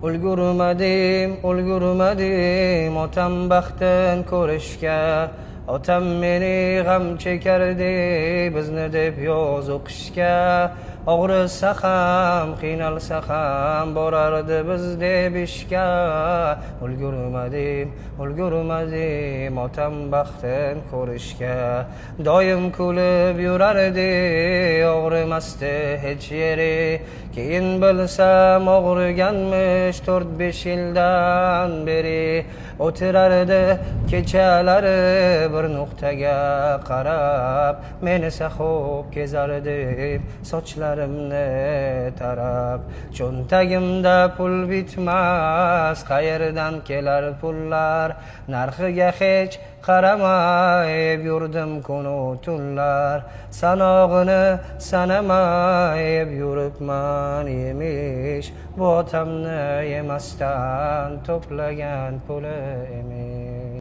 Ulgurmadim otam baxtin ko'rishga. Otam meni g'am chekardi bizni deb yoz o'qishga. Og'risa ham, qiynalsa ham borardi biz deb ishga. Ulgurmadim otam baxtin ko'rishga. Doim kulib yurardi, og'rimasdi hech yeri. Keyin bilsam og'riganmish 4-5 yildan beri. O'tirardi kechalari bir nuqtaga qarab, men esa xo'p kezardim sochlarimni tarab. Cho'ntagimda pul bitmas, qayerdan kelar pullar? Narxiga hech qaramay yurdim kunu tunlar. Sanog'ini sanamay yuribman emish, bu otamni yemasdan to'plagan puli emish.